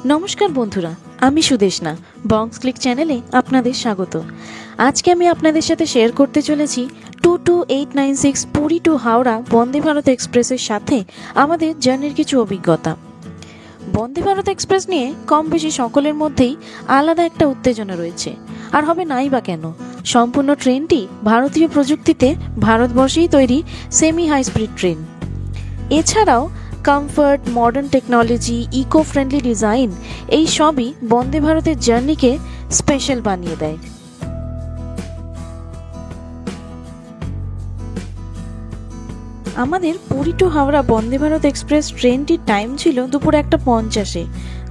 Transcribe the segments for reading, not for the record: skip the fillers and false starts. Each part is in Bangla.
নমস্কার বন্ধুরা, আমি সুদেশনা বংস ক্লিক চ্যানেলে আপনাদের স্বাগত। আজকে আমি আপনাদের সাথে শেয়ার করতে চলেছি 22896 পুরী টু হাওড়া বন্দে ভারত এক্সপ্রেসের সাথে আমাদের জার্নির কিছু অভিজ্ঞতা। বন্দে ভারত এক্সপ্রেস নিয়ে কম বেশি সকলের মধ্যেই আলাদা একটা উত্তেজনা রয়েছে, আর হবে নাই বা কেন। সম্পূর্ণ ট্রেনটি ভারতীয় প্রযুক্তিতে ভারতবর্ষেই তৈরি সেমি হাই স্পিড ট্রেন। এছাড়াও comfort, modern technology, eco friendly design এই সবই বন্দে ভারতের জার্নিকে স্পেশাল বানিয়ে দেয়। আমাদের পুরী টু হাওড়া বন্দে ভারত এক্সপ্রেস ট্রেনটির টাইম ছিল দুপুর 1:50-এ,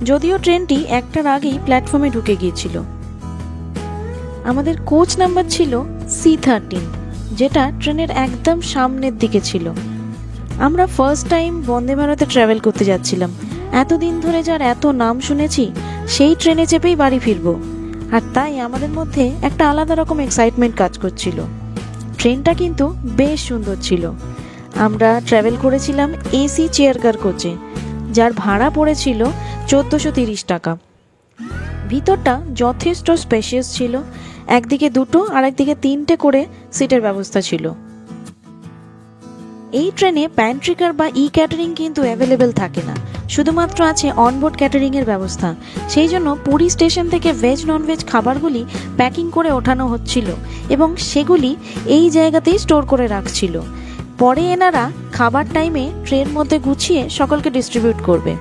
যদিও ট্রেনটি একটার আগেই প্ল্যাটফর্মে ঢুকে গিয়েছিল। আমাদের কোচ নাম্বার ছিল C13, যেটা ট্রেনের একদম সামনের দিকে ছিল। আমরা ফার্স্ট টাইম বন্দে ভারতে ট্রাভেল করতে যাচ্ছিলাম। এতদিন ধরে যার এত নাম শুনেছি, সেই ট্রেনে চেপেই বাড়ি ফিরবো, আর তাই আমাদের মধ্যে একটা আলাদা রকম এক্সাইটমেন্ট কাজ করছিল। ট্রেনটা কিন্তু বেশ সুন্দর ছিল। আমরা ট্রাভেল করেছিলাম এসি চেয়ার কার কোচে, যার ভাড়া পড়েছিল 1430 টাকা। ভিতরটা যথেষ্ট স্পেশিয়াস ছিল। একদিকে 2 আর একদিকে 3টে করে সিটের ব্যবস্থা ছিল। এই ট্রেনে প্যান্ট্রি কার বা ই ক্যাটারিং কিন্তু অ্যাভেলেবেল থাকে না, শুধুমাত্র আছে অনবোর্ড ক্যাটারিং এর ব্যবস্থা। সেই জন্য পুরী স্টেশন থেকে ভেজ ননভেজ খাবারগুলি প্যাকিং করে ওঠানো হচ্ছিল এবং সেগুলি এই জায়গাতেই স্টোর করে রাখছিল। পরে এনারা খাবার টাইমে ট্রেন মধ্যে গুছিয়ে সকলকে ডিস্ট্রিবিউট করবে।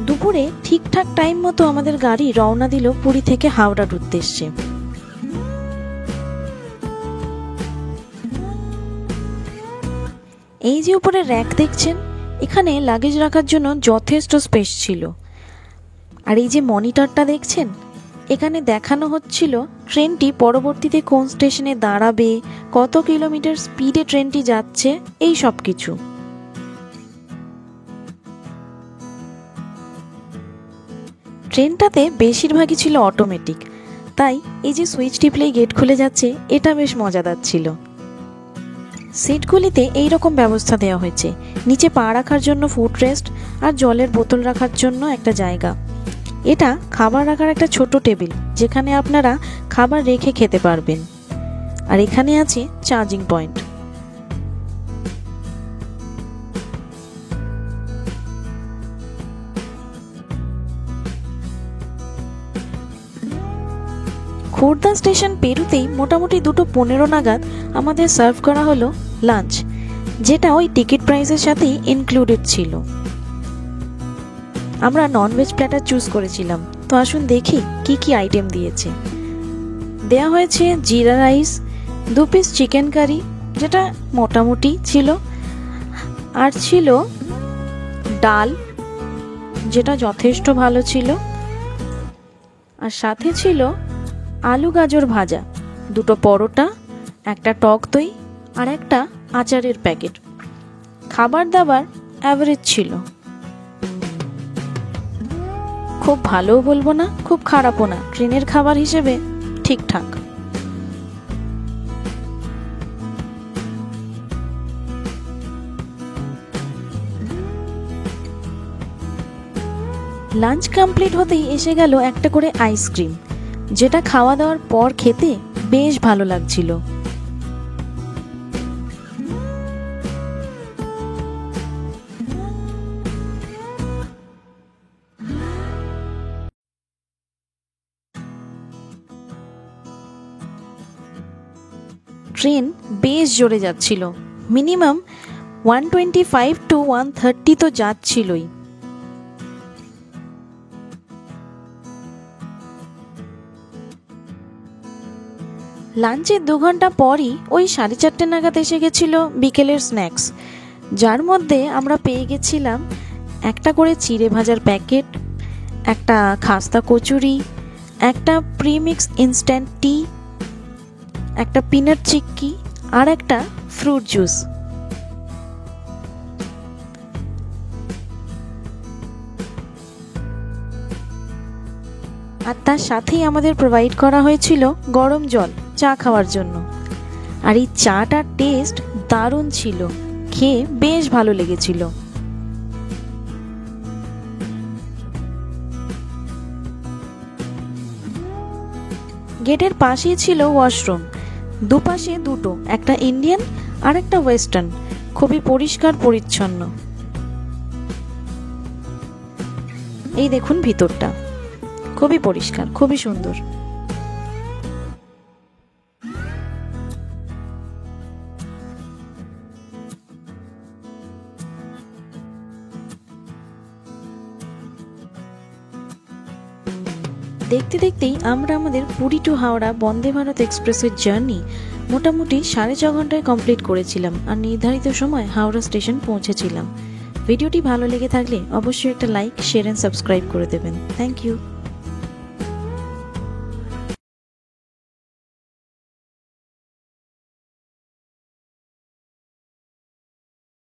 দুপুরে ঠিকঠাক টাইম মতো আমাদের গাড়ি রওনা দিল পুরী থেকে হাওড়ার উদ্দেশ্যে। এই যে উপরে র্যাক দেখছেন, এখানে লাগেজ রাখার জন্য যথেষ্ট স্পেস ছিল। আর এই যে মনিটরটা দেখছেন, এখানে দেখানো হচ্ছিল ট্রেনটি পরবর্তীতে কোন স্টেশনে দাঁড়াবে, কত কিলোমিটার স্পিডে ট্রেনটি যাচ্ছে, এই সব কিছু। ট্রেনটাতে বেশিরভাগই ছিল অটোমেটিক, তাই এই যে সুইচ টিপলেই গেট খুলে যাচ্ছে, এটা বেশ মজাদার ছিল। সিটগুলিতে এইরকম ব্যবস্থা দেওয়া হয়েছে, নিচে পা রাখার জন্য ফুট রেস্ট আর জলের বোতল রাখার জন্য একটা জায়গা। এটা খাবার রাখার একটা ছোট টেবিল, যেখানে আপনারা খাবার রেখে খেতে পারবেন। আর এখানে আছে চার্জিং পয়েন্ট। খোর্ধা স্টেশন পেরুতেই মোটামুটি 2:15 নাগাদ আমাদের সার্ভ করা হলো লাঞ্চ, যেটা ওই টিকিট প্রাইসের সাথেই ইনক্লুডেড ছিল। আমরা ননভেজ প্ল্যাটার চুজ করেছিলাম, তো আসুন দেখি কি কি আইটেম দিয়েছে। দেয়া হয়েছে জিরা রাইস, 2 পিস চিকেন কারি, যেটা মোটামুটি ছিল, আর ছিল ডাল, যেটা যথেষ্ট ভালো ছিল, আর সাথে ছিল আলু গাজর ভাজা, 2টো পরোটা, একটা টক দই আর একটা আচারের প্যাকেট। খাবার দাবার অ্যাভারেজ ছিল, খুব ভালোও বলবো না, খুব খারাপও না, ট্রেনের খাবার হিসেবে ঠিকঠাক। লাঞ্চ কমপ্লিট হতেই এসে গেল একটা করে আইসক্রিম, যেটা খাওয়া দাওয়ার পর খেতে বেশ ভালো লাগছিল। ট্রেন বেশ জোরে যাচ্ছিল, মিনিমাম 125 to 130 তো যাচ্ছিলই। লাঞ্চের 2 ঘন্টা পরই ওই 4:30 নাগাদ এসে গেছিল বিকেলের স্ন্যাক্স, যার মধ্যে আমরা পেয়ে গেছিলাম একটা করে চিড়ে ভাজার প্যাকেট, একটা খাস্তা কচুরি, একটা প্রিমিক্স ইনস্ট্যান্ট টি, একটা পিনাট চিক্কি আর একটা ফ্রুট জুস। আর তার সাথেই আমাদের প্রোভাইড করা হয়েছিল গরম জল চা খাওয়ার জন্য। আর এই চাটার টেস্ট দারুণ ছিল, খেয়ে বেশ ভালো লেগেছিল। গেটের পাশেই ছিল ওয়াশরুম, দুপাশে দুটো, একটা ইন্ডিয়ান আর একটা ওয়েস্টার্ন, খুবই পরিষ্কার পরিচ্ছন্ন। এই দেখুন ভিতরটা, খুবই পরিষ্কার, খুবই সুন্দর। দেখতে দেখতেই আমরা আমাদের পুরী টু হাওড়া বন্দে ভারত এক্সপ্রেসের জার্নি মোটামুটি 6.5 ঘন্টায় কমপ্লিট করেছিলাম আর নির্ধারিত সময় হাওড়া স্টেশন পৌঁছেছিলাম। ভিডিওটি ভালো লেগে থাকলে অবশ্যই একটা লাইক, শেয়ার এন্ড সাবস্ক্রাইব করে দেবেন। Thank you.